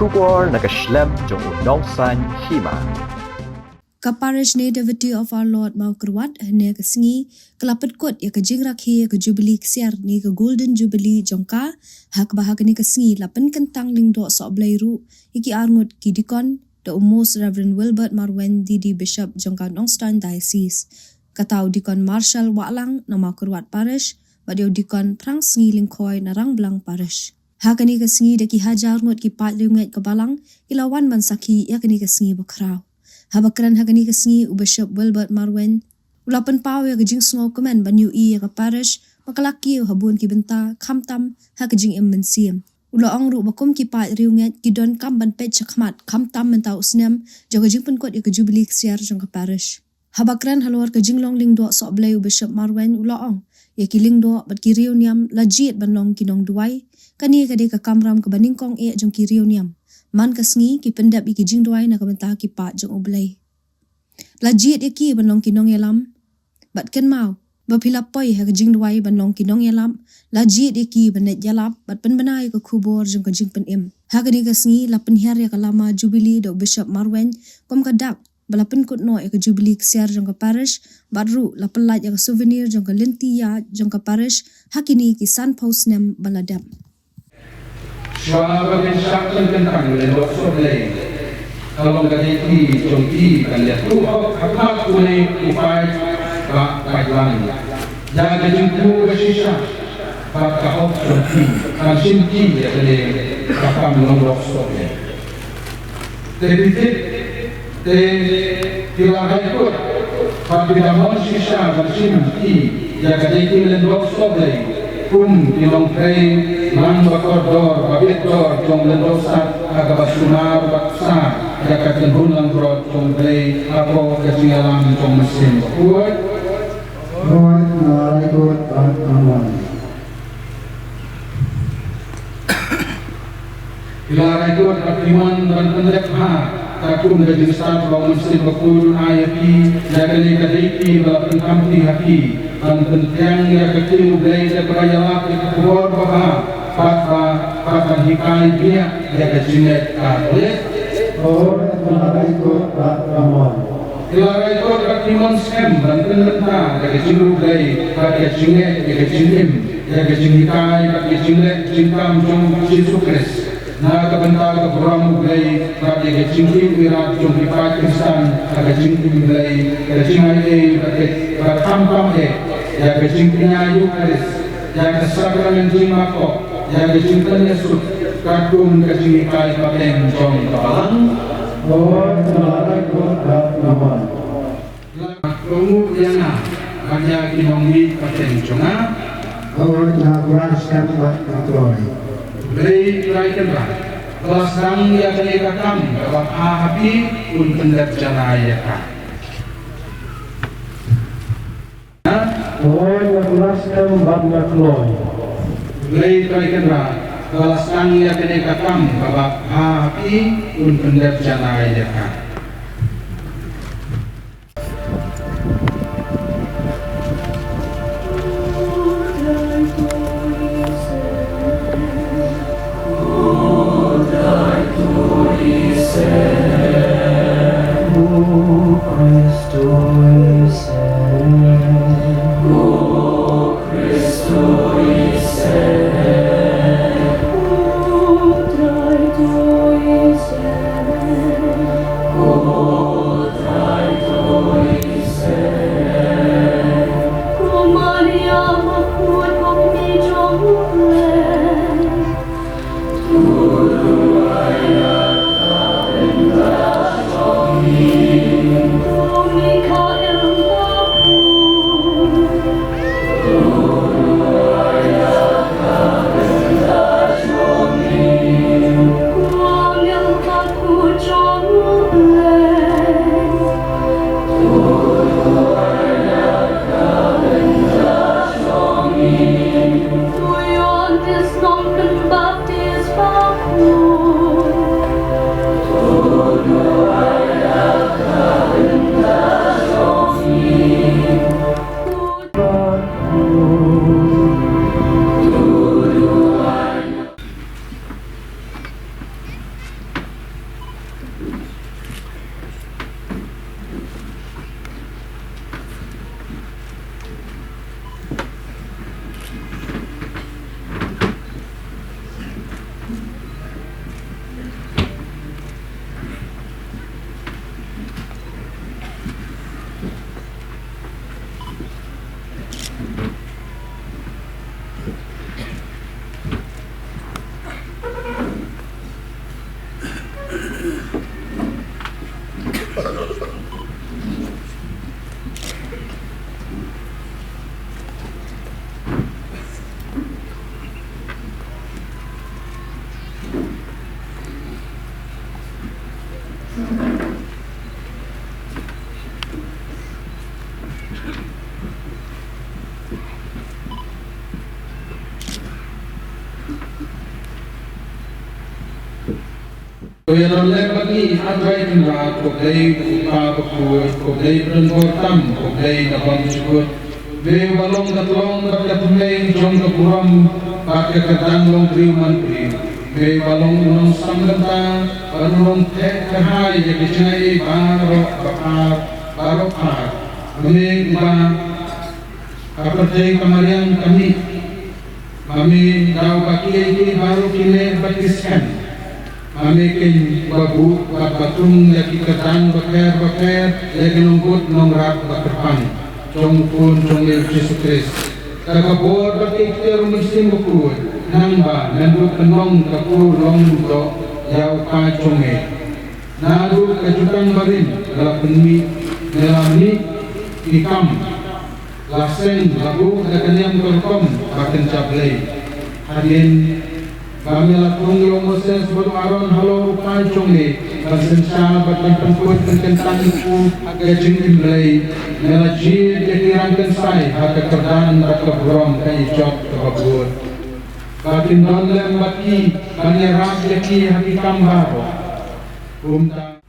Kubor nakaslem jong unongsan hima. Kaparish Nativity of our Lord mau kerwat hanya kesengi kelapet kot ya ke jingrakhi ya ke jubilee kesiar ni ke golden jubilee jongka hak bahag ni kesengi lapen kentang lingdo sok blairu iki arngut kidikon the most Reverend Wilbert Marwen Didi Bishop jongka Nongstown Diocese katau dikon Marshall Waklang na mau kerwat parish badio dikon prang sengi lingkoi narang belang parish hak ni kesengi deki hajar ngut ki pat liunget ke balang ilawan mansaki ya kini kesengi bakrau Habakran hagani kesengi u Bishop Wilbert Marwen ulapan pau ya kejing sengo kemen banyu i ya ke parish makalaki u habun ki benta kamtam ha kejing mensiam ula ong ru bakum ki pat riunget ki don kam ban pet chakmat kamtam mentau usnem jo kejing penkot ya ke jubilee kesiar jong ke parish habakran halor kejing long ling do sok blai u Bishop Marwen ula ong ya ki ling do bat ki riuniam lajit banlong ki nong duai kani kade ka kamram ke baningkong e jong ki riuniam man kesengi ki pendap iki jing duai na kabentah ki pat jong oblai lajit iki banlong kinong yalam bat ken mau bapila poi ha jing duai banlong kinong yalam lajit iki banet jalap bat pen benai ke kubor jong ke jing pen im ha kani kesengi la penhiar ya kalama jubilee do Bishop Marwen kom kadak bala pen kut no ke jubilee kesiar jong ke parish badru la pelat ya ke souvenir jong ke lentia jong ke parish hakini ki san post nem baladap Suara bersaklan tentang lembut soblay. Kalau gadeti jomti kan lihat tu apa boleh upaya baiklah. Jangan jumpu bersisa. Bapa kau jomti kan sinti ya kene apa lembut soblay. Terbitik tilarai kot. Bapa dalam sisa bersinti ya gadeti lembut soblay. Tilong kay lang bakordor babitdor jong lendosat agabasunar baksa ya katenhun lang brot jong kay ako kasingalang jong mesin kuat Lord naraikot at aman ilaraikot at iman dan pendekha takun gajing start bang mesin bakudun ayati ya kani kadiki balapin kamti haki an penting ya kecil belajar perayaan kubur bapa papa hikai dia ya kecinet boleh Lord naraikot at aman Ilarai ko katiman sem dan penenta ya kecil belajar ya kecinet ya kecinim ya kecinikai ya kecinet cinkam jong Yesus Kristus na kabenta ka buramu belajar ya kecinim wirat jong hikai Kristan ya kecinim belajar ya kecimai ya kampam ya kecingkinya Yukaris, ya kesakramen jimako, ya kecingkinya Yesus, kadung kecingkai pateng jong kapalang. Lord naraikot at aman Kamu yana, kanya kinongwi pateng jonga. Lord naraikot at aman Beri raikenra, kelas dang ya kenikakam, kawak ahapi un pendat janaya ka. Lord naraikot at aman Beri raikenra, kelas dang ya kenikakam, kawak ahapi un pendat janaya ka. Oh Yang oleh bagi adai tindak koplay upa bakul koplay penportam koplay nabang cukup be balong katlong berkatulay jong kapuram pakai kertang long priuman priu be balong unong sangganta balong tek kahai jadi cai baro par be ba kapercay kamarian kami daw baki baru kini bakiskan Amikin babu batung lagi ketang bakar lagi lungkut nongrak bakerpan jong pun jong Yesus Kristus kakabor bagi kita rumisin bukul namba nandu kenong kaku long do yau ka jonge nadu kejutan barin dalam penmi melami ikam laseng labu lekanyam korkom baken cablay hadin kami lakukan Moses sebelum Aaron halo rupai conge basen syah batang pengkut kentang iku agak jengim belai melajir jakiran kensai haka kerdan baka berom kai jok kebabur batin don lem baki kani ram jaki haki kambaro umta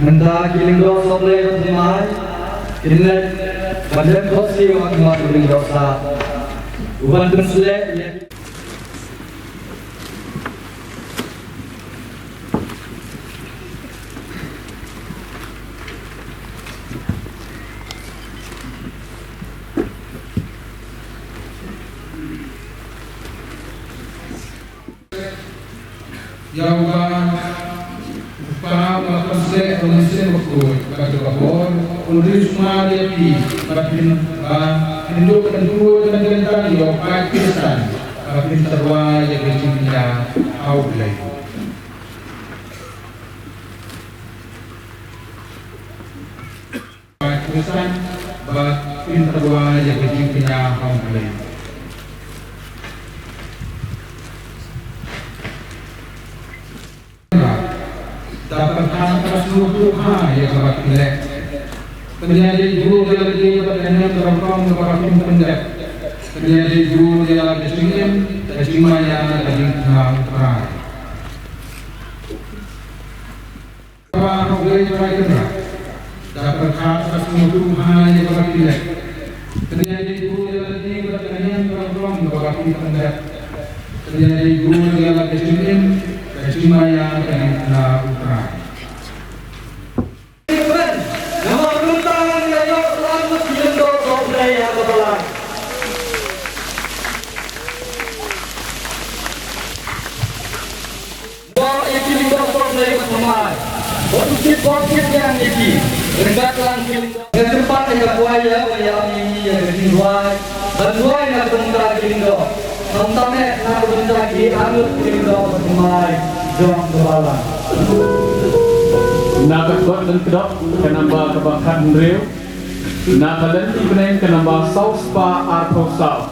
Menda kiling dosa boleh bertemai, kini badan kosi waktu kiling dosa, uban berselek. Mesin waktu bagi kabor, ulis mari api, batin induk dan dua dan gentang yo pakisan, batin terwa yang bercinta aublay. Pakisan batin terwa yang bercinta aublay. Dapat antara seluruh yang dapat pilih. Penjadi guru dia lagi bertanya terangkan kepada tim pendek. Penjadi guru dia lagi singin, kesimanya lagi kenal terang. Apa boleh terakhir? Dapat antara seluruh yang dapat pilih. Penjadi guru dia lagi bertanya terangkan kepada tim pendek. Penjadi guru dia lagi singin. Kesimanya dan utara. Nama beruntangan yang selamat dilentok budaya kebelah. Bawa iki lingkar budaya kebelah. Bukit yang iki. Rengat langkil. Yang tempat yang buaya ini yang dibuat. Bantuan yang beruntangan lingkar. Nontonnya nak beruntangan anut lingkar kebelah. Jom kebelah. Nakakot dan kedok kenamba kebakan rew. Nakalan ibnen kenamba saus pa arko saus.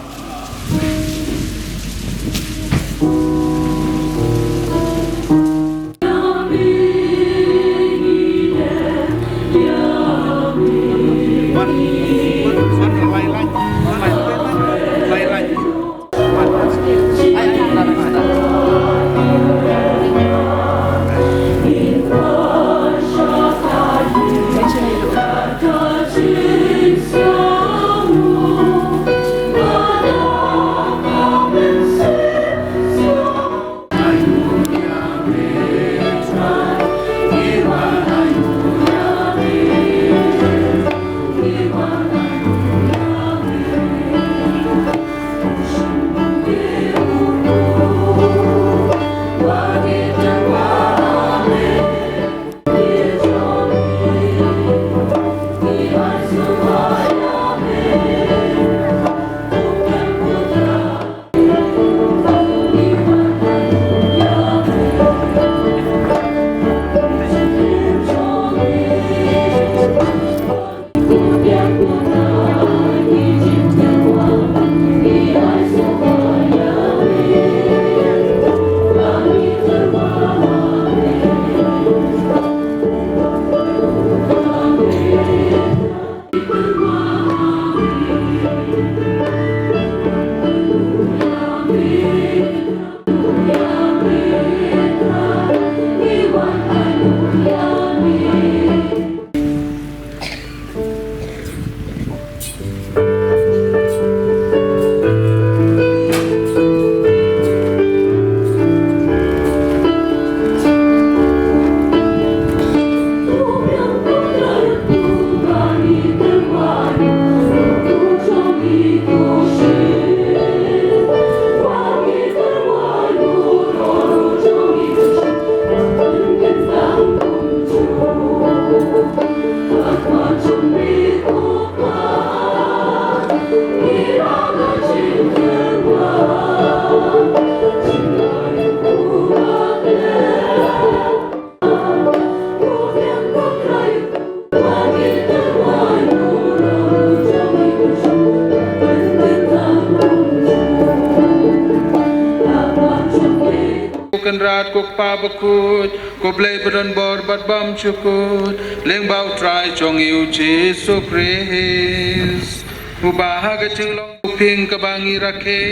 bakut ko play badan bor bat bam chukut leng bau try chong yu Jesu Christ ubaha ga chinglong ping kabangi rakhe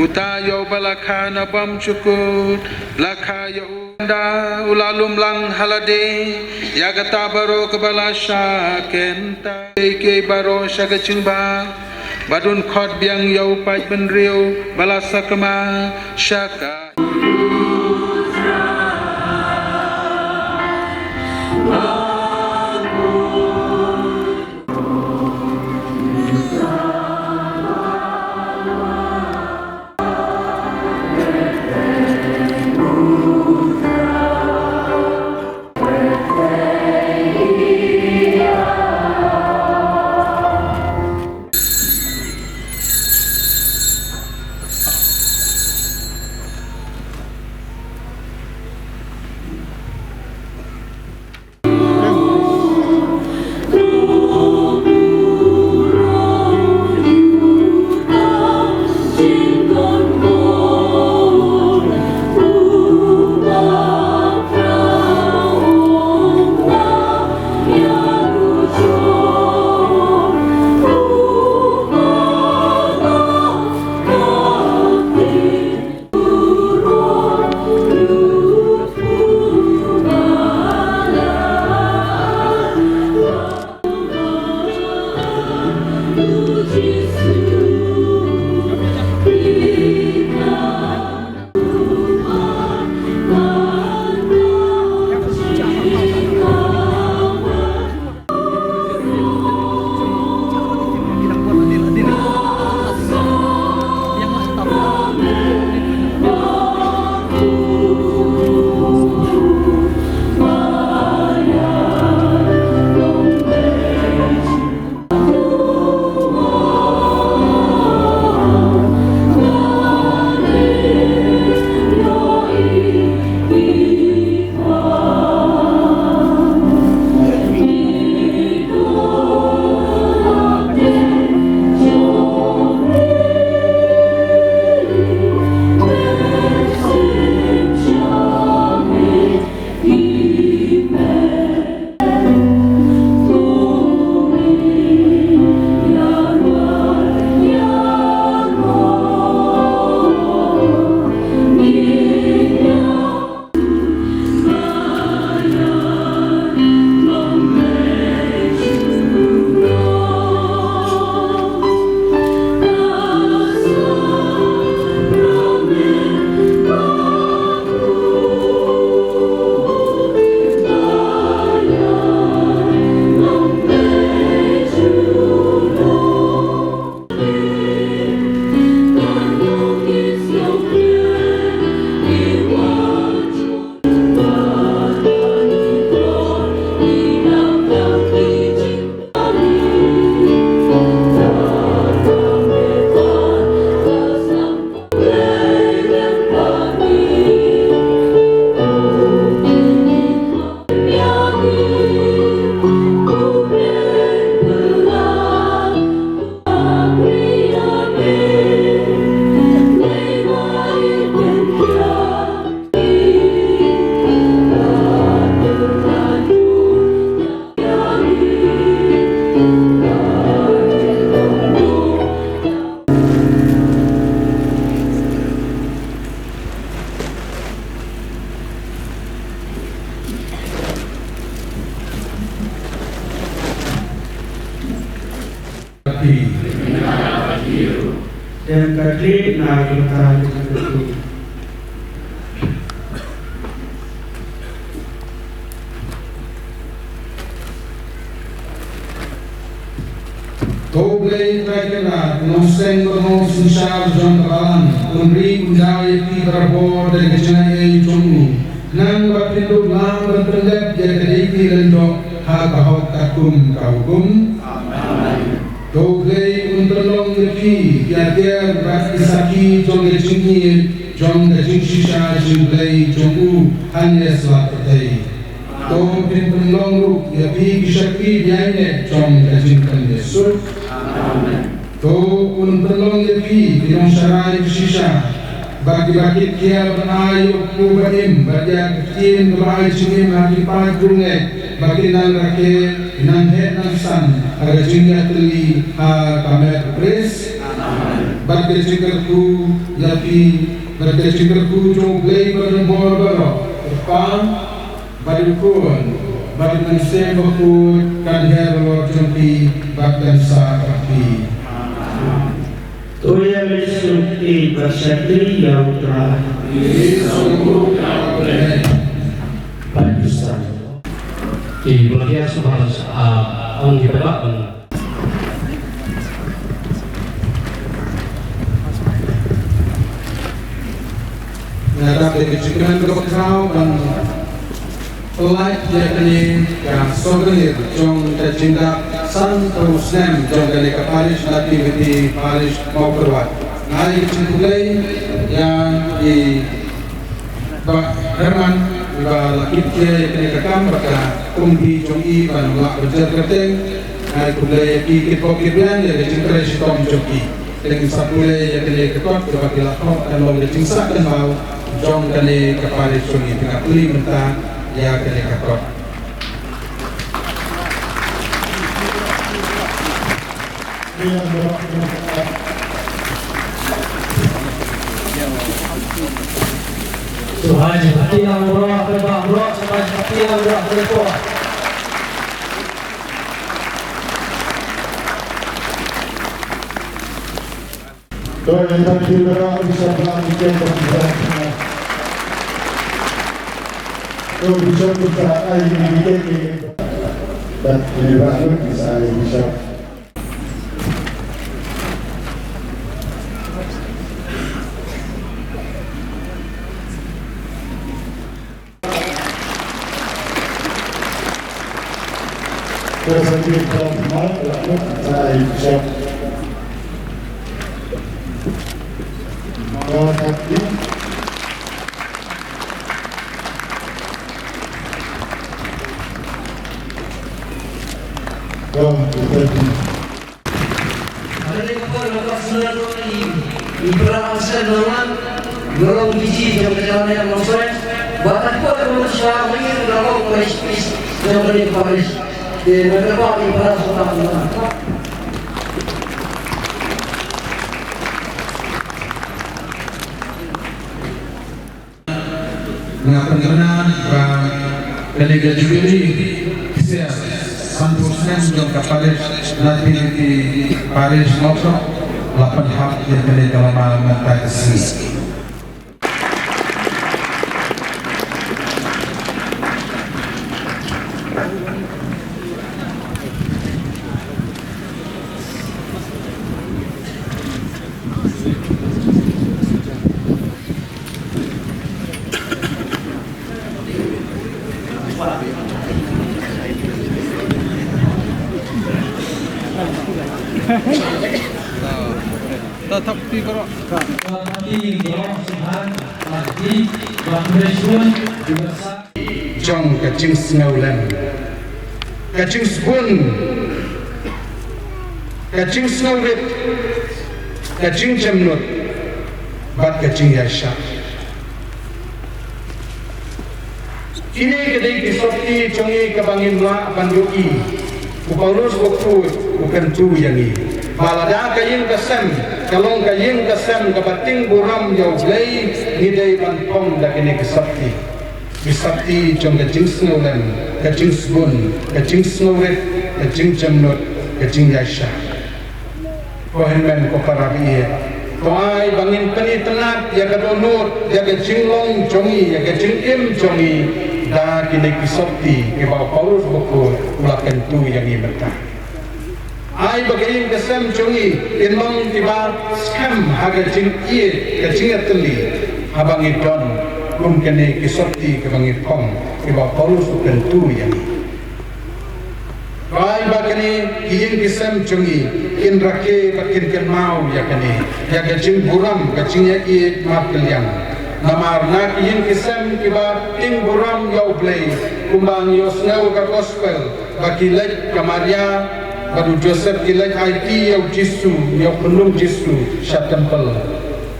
utayo balakana bam chukut lakaya unda ulalum lang halade yagata baro kabala kenta ke baro shagachingba badun khot biang yau pai ben riu balasakama shaka dan kadri na kita itu Toblei traikena noseng no sinsar jon kalan unri undai ti berabor dari kecenai jomu nang bapindo lang bertenggak ya kediki lendo ha kahok takum kaukum Toblei unterlong nepi ya der rat isaki jong kecingki jong kecing sisa jumlei jomu hanya selatai Tom pinlong ruk ya pi kisaki biaine jong kecing kan Yesus To un perlong ya pi pinong sarai sisa bagi kia benayu kubaim bagi kiin kebai cingim bagi pajunge bagi nan rake nan he nan san aga jingya teli kamet pres bagi cingerku yapi bagi cingerku jong play berdembor bero pang bagi kun bagi mense baku kan hero jompi bakdan sa kapi Tuya Yesus bersatri yang telah Pakistan. Di bagian sebelah on di belakang. Nada de chicken berkau dan pelai jadi yang sogenir jong tercinta santo sem jong dari Paris aktiviti Paris mau berbuat. Nari cikulai yang di Herman laki dia yang kena kekam baka kumbi jongi ban lak berjar kerteng nari kulai ki kipokiran yang cinta sitom joki dengan sapulai yang kena ketot berbagi lakon dan mau dicingsak dan mau jong kena ke Paris jongi tengah puli mentah ya kena ketot. Tuhan seperti yang murah berbahaya seperti yang murah berkuat. Tuhan yang tidak bisa melanjutkan perjalanan. Tuhan bisa kita ini dan dibangun bisa. Terus kita mau lakukan bisa. Tapi Hari ini lepas melalui berasa dengan golong biji yang berjalan yang masuk. Bahkan kalau manusia ini golong Paris yang berada Paris di negara ini berasa dengan pengenaan Liga Jubilee saya santusnya jong ke Paris nanti di Paris motor 8 hak yang kena dalam mata kesini. Jong kacing snowland, kacing spoon, kacing snowrit, kacing jamnut, bat kacing yasha. Ini kedai kisoti jongi kebangin la panduki, Paulus waktu bukan tu yang ini. Malada kayin kasem, kalong kayin kasem kabating buram jauh lay hidai bantong dak ini kesakti. Kesakti jong kacing snowland, kacing spoon, kacing snowrit, kacing jamnut, kacing yasha. Kohenmen ko parabi. Toai bangin pani tenat ya kadonut ya kacing long jongi ya kacing im jongi dah kini kisokti ke bawah Paulus buku melakukan tu yang ini betah. Ai bagain kesem jongi inmong tiba scam harga cing iye kacing ateli abang idon kum kini kisokti ke bangit kong ke bawah Paulus bukan tu yang ini. Ai bagini iyin kesem jongi in rake bakin kenmau ya kini ya kacing buram kacingnya iye mat keliang. Namar nak yin kisem kiba ting buram yau play kumbang yosnau ka gospel bakilek kamaria baru Joseph kilek IT yau Jisu yau penuh Jisu sya temple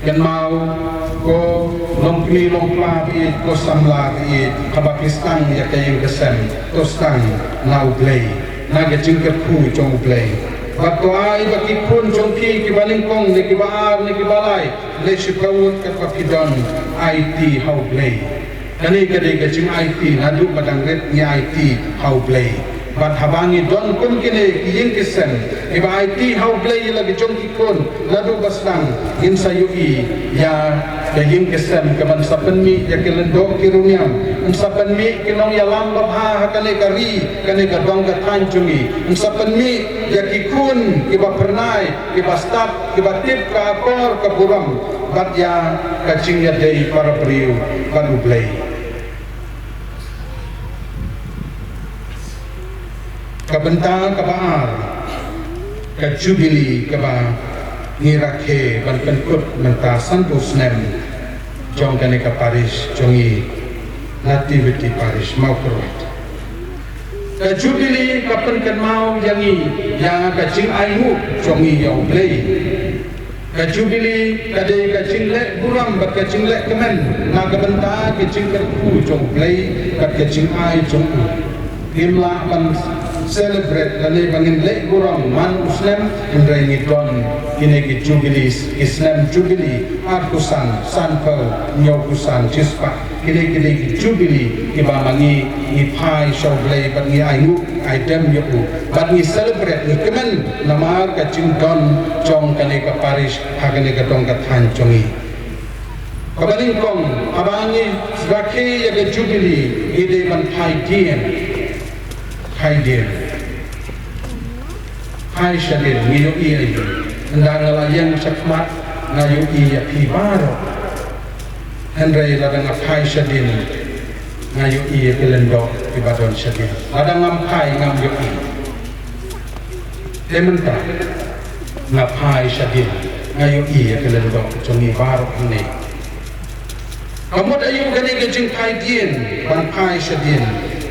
kan mau ko longkli longpla i ko samla i kabakistan ya kayeng kesem tostang na ublay na gajingker ku jong ublay waktu ai baki pun jong ki kibalingkong ni kibaar ni kibalay le shiprawut kat papidon IT how ublay kani kadai gajing IT nadu madang ret ni IT how ublay bat habangi don kun kini kiying kisem iba IT how play lagi jong kikun ladu baslang insa yui ya kiying kisem kaman sapenmi ya kelendo kiruniam sapenmi kinong ya lambab ha kane kari kane kadong katan jungi sapenmi ya kikun iba pernai iba stap iba tip ka akor ka buram bat ya kacing ya dei para priu kanu play kabenta kabaar ka jubili kaba ngirakhe ban penkut menta santos nem jong kane ka parish jongi nativity parish mau kerut ka jubili kapen kan mau yangi yang ka jing aimu jongi yau play ka jubili kade ka jing le buram bat ka jing le kemen na kabenta ka jing kerku jong play kat ka jing ai jong imla ban celebrate lani bangin le burang man Muslim indrai ngidon kini ki jubilis Islam jubili arkusan sanpel nyokusan cispa kini ki jubili ibamangi ipai shoblay bangi aingu idem yoku bangi celebrate ni kemen namar ka jingdon jong kani ka parish hagani ka dong ka than jongi kabalingkong abangi sebaki ya ke jubili ide ban pai dien hai syadil ngiyo iya itu ndang layan cakmat ngayo iya pibaro hendrai ladang hai syadil ngayo iya kelendo ibadon syadil ladang ngampai ngam yo iya dementa ngapai syadil ngayo iya kelendo jongi baro ini kamu dayu gani gejing pai dien ban pai syadil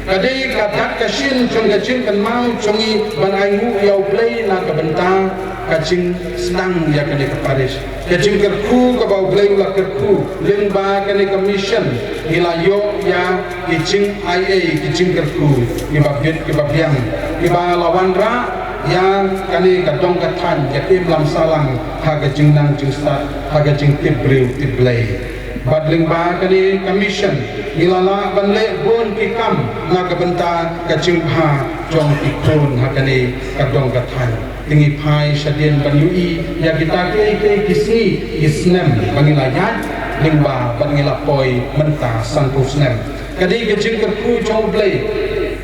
kadai katak kasin jong gajing kan mau jongi ban aingu yau play na kabenta kacing senang ya kene ke Paris kacing kerku ke bau play ulah kerku lemba kene ke mission ilayo ya kicing IA kicing kerku ibabit ibabiang iba lawandra yang kene kadong katan ya kim lam salang ha kacing nang jing start ha kacing tibril tiblay badling ba kani commission ilala banle bon kikam na kabenta kacing ha jong ikun hakani kadong kathan tingi pai sadien banyui ya kita ke kisni isnem bangilayat lingba bangila poi menta santusnem kadi kacing kerku jong play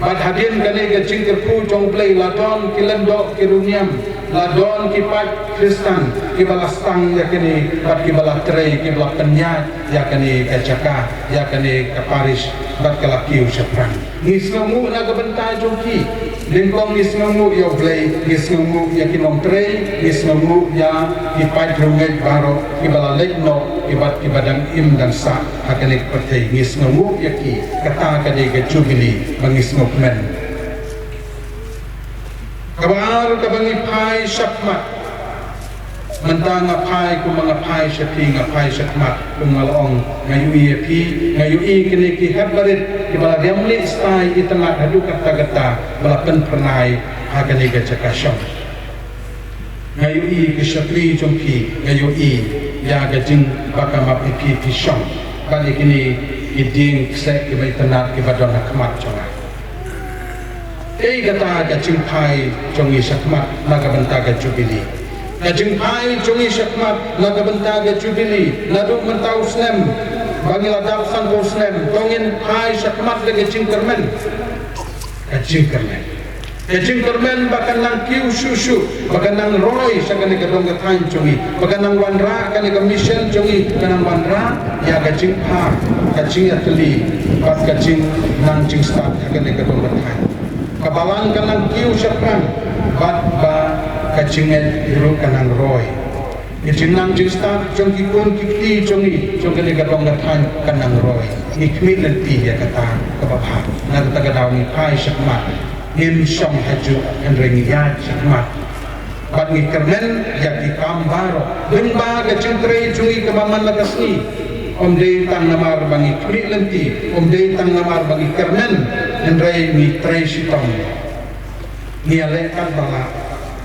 bad hadin kani kacing kerku jong play ladon kilendo kiruniam ladon kipat Kristen kibalastang ya kini bat kibalah trei kibalah penyat ya kini kacaka ya kini kaparish bat kalakiu syafran ngisngamu na kabenta jongki lingkong ngisngamu ya blay ngisngamu ya kinom trei ngisngamu ya kipat runget baro kibalah lekno kibat kibadang im dan sa hakani pertei ngisngamu ya ki kata kadi ke jubili bangisngok men kabar kabangi pai syakmat mentang ngapai ku mengapai syati ngapai syakmat ku ngalong ngayui pi ngayui kini ki habarit kibala ramli istai itengah hadu kata gata balapen pernai hagani gacaka syam ngayui ki syakli jongki ngayui ya gajing bakamap iki ki syam balik kini iding ksek kibai tenat kibadon hakmat jonga kata kacing pai jongi syakmat naga bentaga jubili kacing pai jongi syakmat naga bentaga jubili nadu mentau snem bangila dap santo snem tongin pai syakmat de kacing kermen kacing kermen bahkan nang kiu susu bahkan nang roy sakane kadong kathan jongi bahkan nang wandra kane commission jongi kanang wandra ya kacing pa kacing atli bat kacing nang jing start sakane kadong kathan kabalan kanang kiu syakran bat ba kacinget iru kanang roy icinang jista jong kikun kikti jongi jong kene gadong gathan kanang roy ikmit lenti ya kata kababha na kata gadaw ni pai syakmat im syam haju andrengi ya syakmat bat ni kernen ya ki kambaro limba kacing trei jongi kabaman lagasni Om Dei tang namar bangi kri lenti, Om Dei tang namar bangi kermen, Hendrai mi trai sitong. Ni alekat bala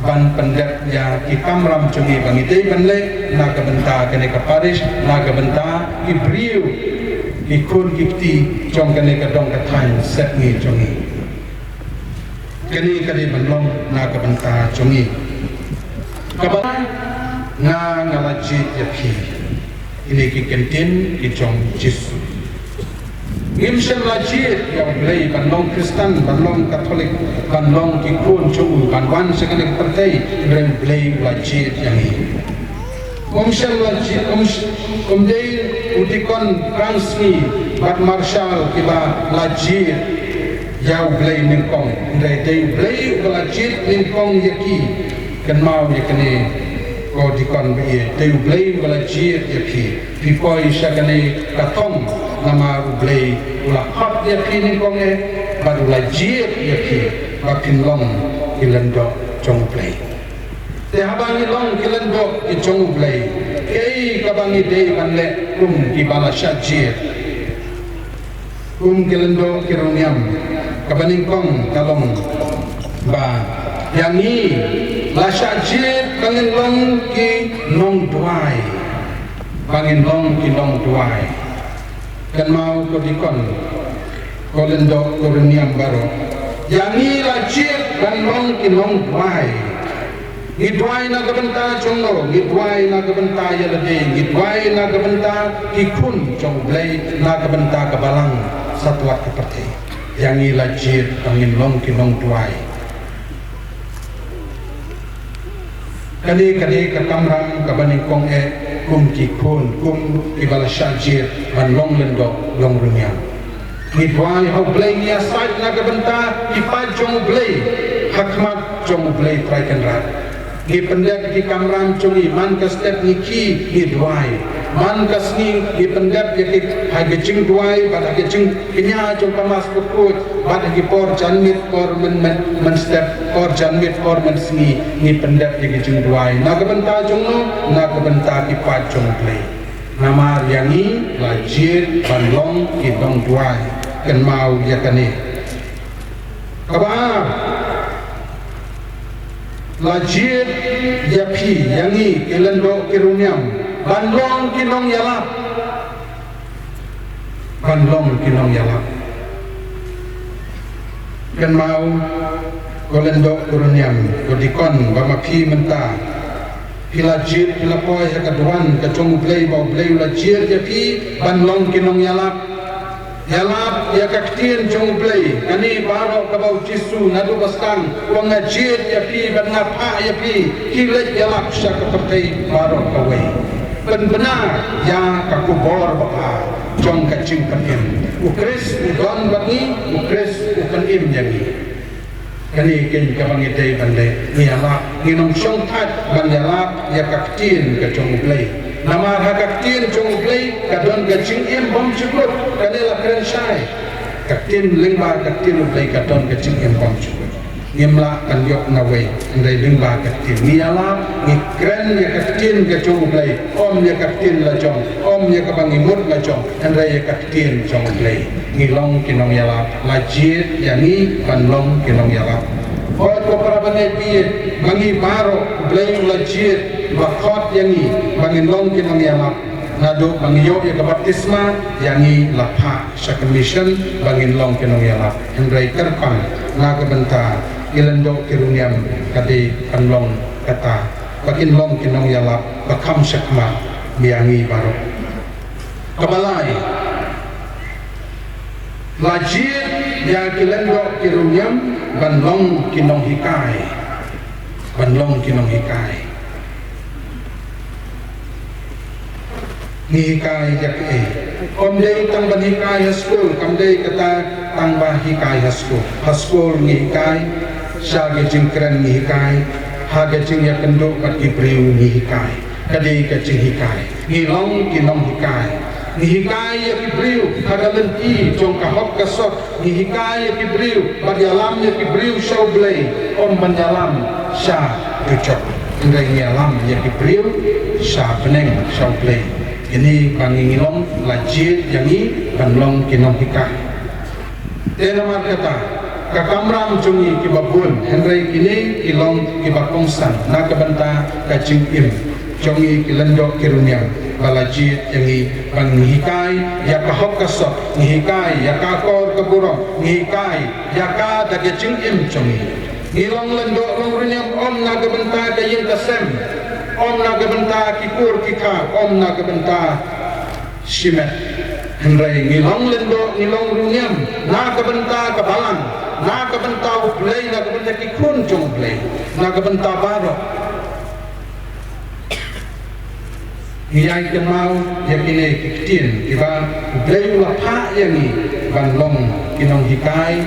ban pendek ya ki kamram cungi bangi Dei banle, naga benta kene ka Paris, naga benta ibriu, ikun kipti jong kene ka dong ka thain set ni cungi. Kene kene banlong naga benta cungi. Kabar nga ngalajit ya pi. Ini ki kentin ki jong Jisu. Ngimsem lajit yang belai banlong Kristen, banlong Katolik, banlong ki kun chung, banwan sekali partai rem belai lajit yang ini. Ngimsem lajit, Dei utikon Fransmi, bat Marshall kiba lajit yang belai ningkong, Dei belai lajit ningkong yaki, kan mau yakni ko dikon be Dei belai lajit yaki, pipoi sakani katong nama ublay ulah hot dia kini konge baru lajir dia ki bakin long kilendo jong ublay te habangi long kilendo ki jong ublay kei kabangi Dei banle di bala syajir kilendo kiruniam kabaning kong kalong ba yangi la syajir bangin long ki nong duai bangin long ki nong duai kan mau ko dikon ko lendo ko reniam baro yangi lajir dan long kinong duai ngidwai na gabenta chongo ngidwai na gabenta yalade ngidwai na gabenta ikun chong blai na gabenta kabalang satwa seperti yangi lajir angin long kinong duai kali ka kamrang kabaning kong kum kikun kum ibala syajir ban long lendo long runyam ngidwai hau blai nia sait naga benta ipad jong blai hakmat jong blai traikan rat ngi pendek ki kamran chungi man ka step ni ki ngidwai man ka sni ngi pendek ya ki hagejing duai bad hagejing kinya jong pamas pukut bad ki por janmit por men step por janmit por men sni ngi pendek ya hagejing duai naga benta jong no naga benta ki pad jong blai nama yangi lajir banlong ki dong duai kan mau ya kani kabar lajir ya pi yangi kilendo kiruniam banlong kinong yalap banlong kinong yalap kan mau kolendo kiruniam kodikon bama pi menta pilajir pilapoy hakaduan kacong blay bau blay lajir ya pi banlong kinong yalap yalap ya kaktin jong blay kani baro kabau Jisu nadu bastang wang ajir ya pi ban ngapa ya pi kilet yalap sya kapatay baro kaway benar ya kakubor bapa jong kacing panim ukris udon bani ukris upanim yangi kani kin kabangi Dei bande yalap nginong syong tat ban yalap ya kaktin kacong blay nama hakaktin jong blai kadon gacing im bom cukup kanela keren syai kaktin lingba kaktin blai kadon gacing im bom cukup ngimla kan yok nawe ndai lingba kaktin niala ngikren ya kaktin gacong blai om ya kaktin la jong om ya kabangimut la jong ndai ya kaktin jong blai ngilong kinong yala lajir yani banlong kinong yala Hoi ko parabane piye mangi baro blai lajir bakot yangi bangin long kinong yalap nado bangiyo ya baptisma yangi lapha sa commission bangin long kinong yalap hendrai kerpang naga benta ilendo kiruniam kadi panlong kata bakin long kinong yalap bakam sakma biangi baro kabalai lajir ya kilendo kiruniam banlong kinong hikai banlong kinong hikai hikai jak om Dei tang ban hikai school kam Dei kata tang ba hikai school hikai sage jingkran hikai hage jing ya kenduk kat ibriu hikai kadi ka jing hikai ngilong kinong hikai hikai ya ibriu hada lenti jong ka hok kasot hikai ya ibriu badyalam ya ibriu shau blai om banyalam sha tucok ngai nyalam ya ibriu sha beneng shau blai ini bangingilong lajit yang ini banlong kinong hikah tenamar kata kakamram jungi kibabun henry kini kilong kibakongsan na kabanta kacing im jungi kilendok kirunyang balajit yang ini bangihikai ya kahok kasok ngihikai ya kakor keburong ngihikai ya ka dagacing im jungi ngilong lendok long runyang om na kabanta kayin kasem om na kabanta kikur kika om na kabanta shimet henry ngilong lendo ngilong runyam na kabanta kabalang na kabanta uplay na kabanta kikun jong play na kabanta baro ngiyay kenau yakine kitin kiba uplay ula pa yangi banlong kinong hikai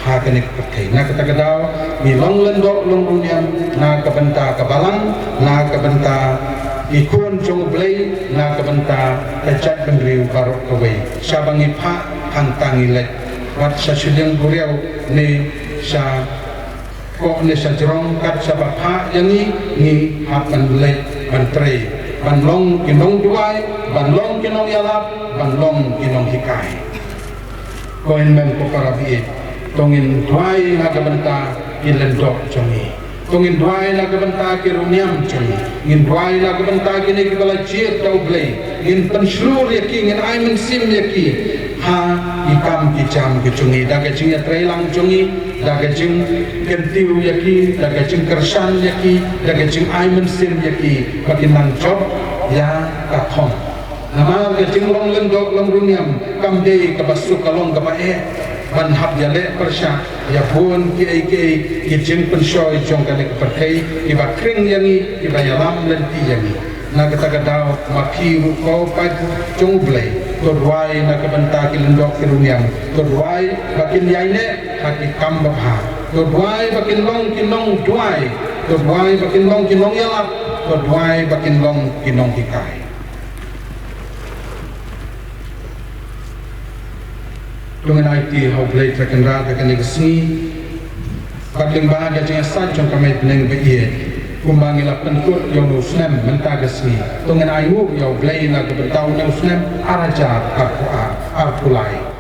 hakanik pakai na katakadaw ngilong lendo long runyam na kabanta kabalang na kabanta ikon jong uplay na kabanta kacak pendriu barok kawai syabang ipa hantang ilet wat sa syudeng buriau ni sa kok ni sa jerong kat sa bapa yang ni hapan bulet bantrei banlong kinong duai banlong kinong yalap banlong kinong hikai koin men ko parabi tongin duai na kabanta ilendok jongi tongin duai na kabanta kirunyam jongi ngin duai na kabanta kini kibala jir tau blei ngin penslur yaki ngin aimen sim yaki ha ikam kicam kicungi daga jing ya trailang jungi daga jing kentiu yaki daga jing kersan yaki daga jing aimen sim yaki baginang job ya kathom nama daga jing long lendok long runyam kamde kabasuk kalong kabae banhab yale persya ya pun ki jing penshoy jong kane perkai ki bakring yangi ki bayalam lenti yangi na kata-kata makiru ko pag jongblay turway na kabanta kilendok kirunyang turway bakin yaine haki kambabha turway bakin long kinong duay turway bakin long kinong yalap turway bakin long kinong hikay dengan IT hau blay trakan rata kan igasni patling bahagia jeng san jong kamay peneng baie kumbangi lapan kut yang usnem mentagasni dengan ayu yang blay na kebentau na usnem arajar arpulai